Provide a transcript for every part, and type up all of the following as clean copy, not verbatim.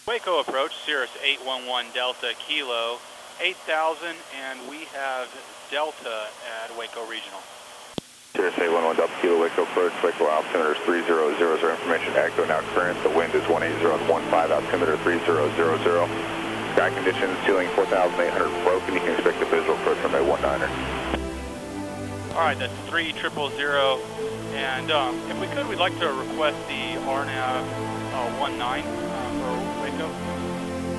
Waco approach, Cirrus 811 Delta Kilo 8000, and we have Delta at Waco Regional. Cirrus 811 Delta Kilo Waco approach, Waco altimeter is 3000, information active now current, the wind is 180.15, altimeter 3000. Sky conditions, ceiling 4,800 broken, you can expect a visual approach from a 19er. Alright, that's 3000, and if we could, we'd like to request the RNAV 19 for Waco,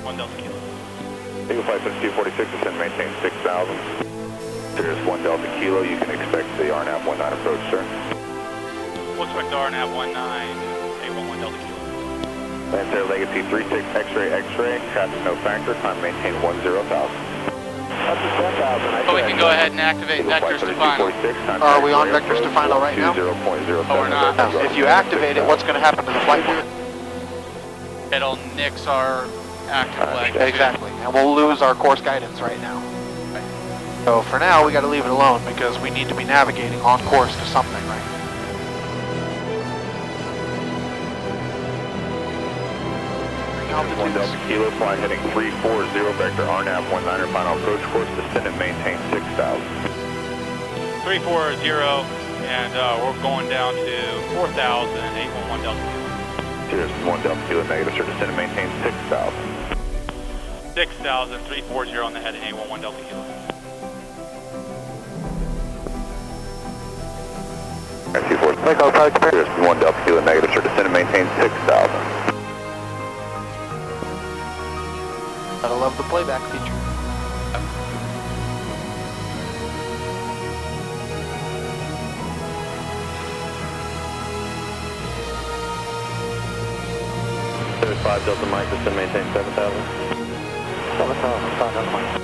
1 Delta Kilo. Eagle Flight 5246, descend maintain 6,000. Cirrus 1 Delta Kilo, you can expect the RNAV 19 approach, sir. We'll expect the RNAV 19, 811 Delta Kilo. Lancer Legacy 36, X-ray, X-ray, traffic no factor, time maintain 10,000. Up to 10,000. So we can go ahead and activate Vector Stefano. Are we on Vector Stefano right now? Oh, we're not. If you activate it, what's going to happen to the flight plan? It'll nix our active leg. Exactly, and we'll lose our course guidance right now. So for now, we got to leave it alone because we need to be navigating on course to something, right? One Delta Kilo, fly heading 340, vector RNAV 19er, final approach course, descend and maintain 6,000. 340, and we're going down to 4,000, 811 Delta Kilo. Cirrus 1 Delta Kilo negative, sir, descend and maintain 6,000. 6,000, 340 on the heading, 811 Delta Kilo. Cirrus 1 Delta Kilo negative, sir, descend and maintain 6,000. Gotta love the playback feature. Cirrus 5 Delta Mike, descend and maintain 7,000. 7,000, 5 Delta Mike.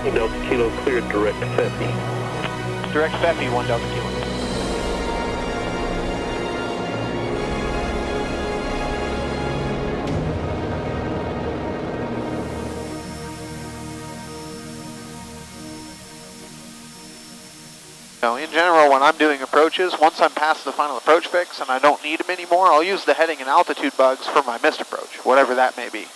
Delta Kilo cleared direct FEPI. Direct FEPI, 1 Delta Kilo. Now, in general, when I'm doing approaches, once I'm past the final approach fix and I don't need them anymore, I'll use the heading and altitude bugs for my missed approach, whatever that may be.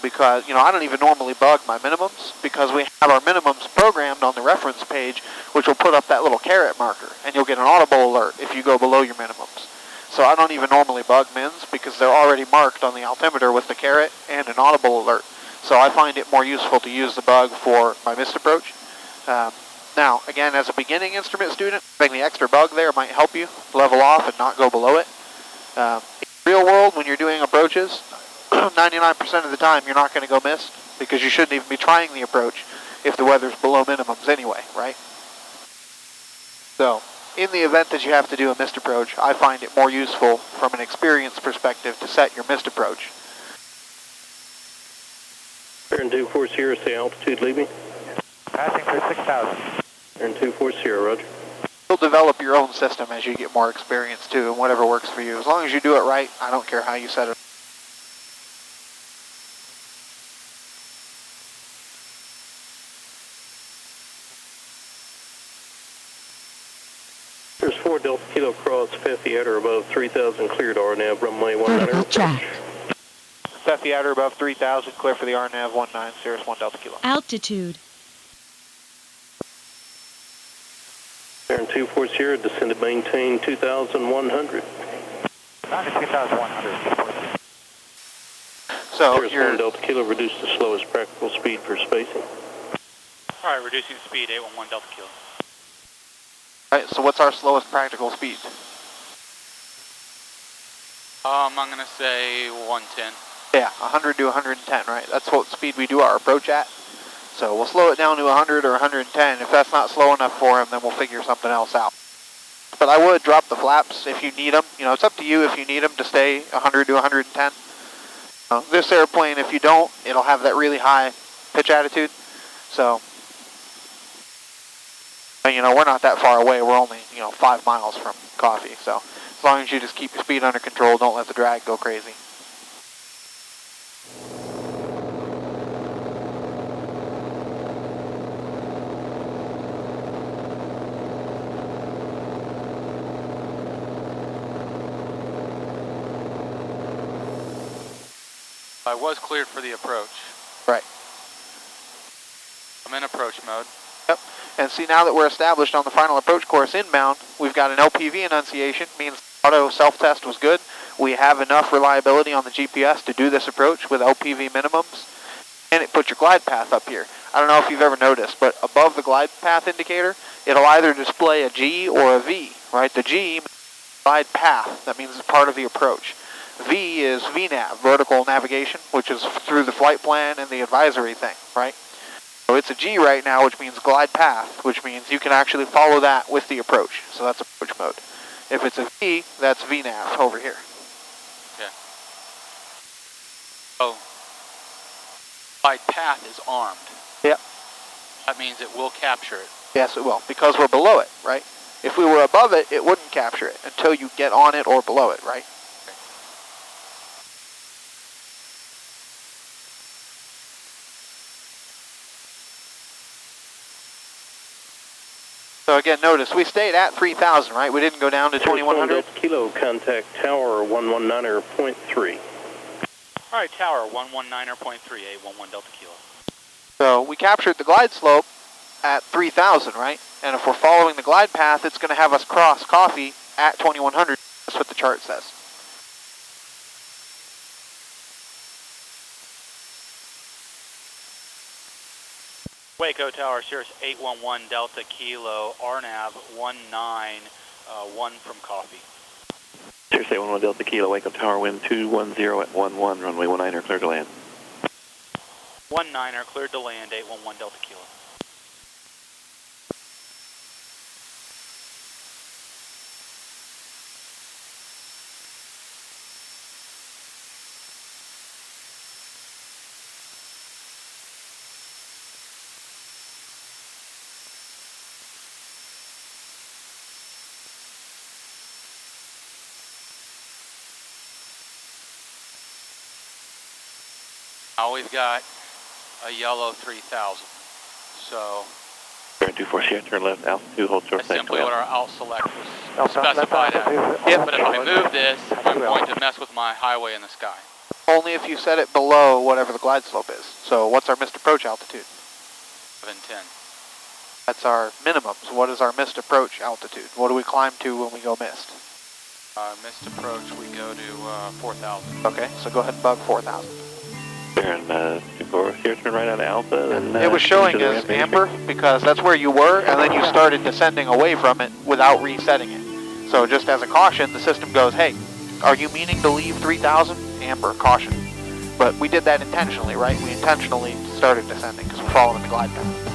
Because, I don't even normally bug my minimums because we have our minimums programmed on the reference page, which will put up that little caret marker, and you'll get an audible alert if you go below your minimums. So I don't even normally bug mins because they're already marked on the altimeter with the caret and an audible alert. So I find it more useful to use the bug for my missed approach. Now, again, as a beginning instrument student, having the extra bug there might help you level off and not go below it. In real world, when you're doing approaches, 99% of the time you're not going to go missed because you shouldn't even be trying the approach if the weather's below minimums anyway, right? So, in the event that you have to do a missed approach, I find it more useful from an experience perspective to set your missed approach. Turn 240, say altitude leaving. Passing for 6,000. Turn 240, roger. You'll develop your own system as you get more experience too, and whatever works for you. As long as you do it right, I don't care how you set it. There's 4 Delta Kilo cross, FEPI at or above 3,000, cleared RNAV, runway 19. Track. FEPI at or above 3,000, clear for the RNAV 19, Cirrus 1 Delta Kilo. Altitude. Turn 240, descended maintain 2,100. Down to 2,100. So Cirrus 1 Delta Kilo, reduce the slowest practical speed for spacing. Alright, reducing speed, 811 Delta Kilo. Alright, so what's our slowest practical speed? I'm going to say 110. Yeah, 100 to 110, right? That's what speed we do our approach at. So we'll slow it down to 100 or 110. If that's not slow enough for him, then we'll figure something else out. But I would drop the flaps if you need them. You know, it's up to you if you need them to stay 100 to 110. This airplane, if you don't, it'll have that really high pitch attitude. So, you know, we're not that far away. We're only, 5 miles from Coffee. So as long as you just keep your speed under control, don't let the drag go crazy. I was cleared for the approach. Right. I'm in approach mode. Yep. And see, now that we're established on the final approach course inbound, we've got an LPV enunciation, means auto self-test was good. We have enough reliability on the GPS to do this approach with LPV minimums. And it puts your glide path up here. I don't know if you've ever noticed, but above the glide path indicator, it'll either display a G or a V, right? The G means glide path. That means it's part of the approach. V is VNAV, vertical navigation, which is through the flight plan and the advisory thing, right? So it's a G right now, which means glide path, which means you can actually follow that with the approach. So that's approach mode. If it's a V, that's VNAV over here. Okay. Oh, glide path is armed. Yep. That means it will capture it. Yes, it will, because we're below it, right? If we were above it, it wouldn't capture it until you get on it or below it, right? So again, notice we stayed at 3,000, right? We didn't go down to 2,100. Kilo, contact tower 119.3. All right, tower 119.3, 11 Delta Kilo. So we captured the glide slope at 3,000, right? And if we're following the glide path, it's going to have us cross Coffee at 2,100. That's what the chart says. Waco Tower, Cirrus 811 Delta Kilo, RNAV 191 from Coffee. Cirrus 811 Delta Kilo, Waco Tower, wind 210 at 11, runway 19er, clear to land. 19er, cleared to land, 811 Delta Kilo. Now we've got a yellow 3000. So Turn 24 Sierra, turn left, altitude, hold short. that's simply what our out select was Left specified at. Yep. But if I move this, I'm going to mess with my highway in the sky. Only if you set it below whatever the glide slope is. So what's our missed approach altitude? 710. That's our minimum. So what is our missed approach altitude? What do we climb to when we go missed? Missed approach, we go to 4,000. Okay, so go ahead and bug 4,000. Turn 24 Sierra, turn right out of Alpha. And, it was showing into the as ramp amber because that's where you were, and then you started descending away from it without resetting it. So just as a caution, the system goes, hey, are you meaning to leave 3,000? Amber, caution. But we did that intentionally, right? We intentionally started descending because we're following the glide path.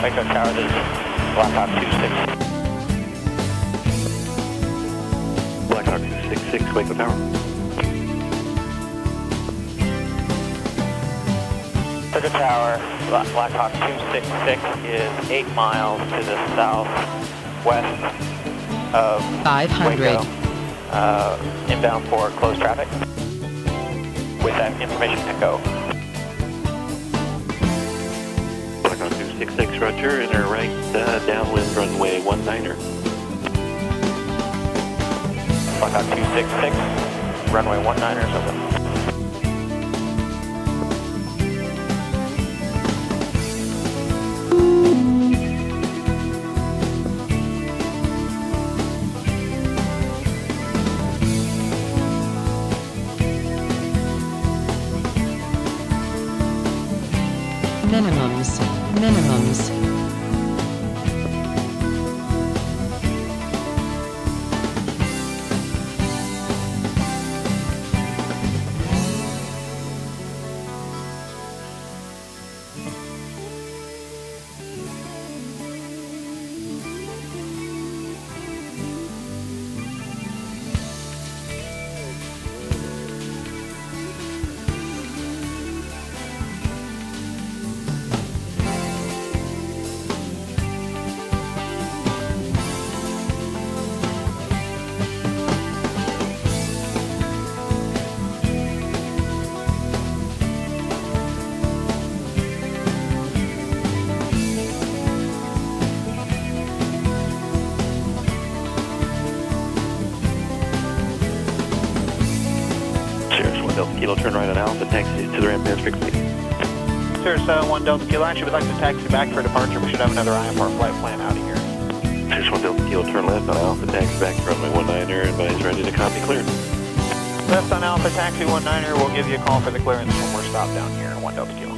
Waco Tower, this is Blackhawk 26. Blackhawk 266, Waco Tower. Waco Tower, Blackhawk 266 is 8 miles to the southwest of 500. Waco, inbound for closed traffic with that information echo. Blackhawk 266. 266, roger, enter right downwind runway 19er. Blackhawk 266, runway 19er, over. Minimums. Delta Kilo, turn right on Alpha, taxi to the ramp nearest frequency. Cirrus 1 Delta Kilo, actually would like to taxi back for departure. We should have another IFR flight plan out of here. Cirrus 1 Delta Kilo, turn left on Alpha, taxi back to runway 19er, advise ready to copy cleared. Left on Alpha, taxi 19er, we'll give you a call for the clearance when we're stopped down here, 1 Delta Kilo.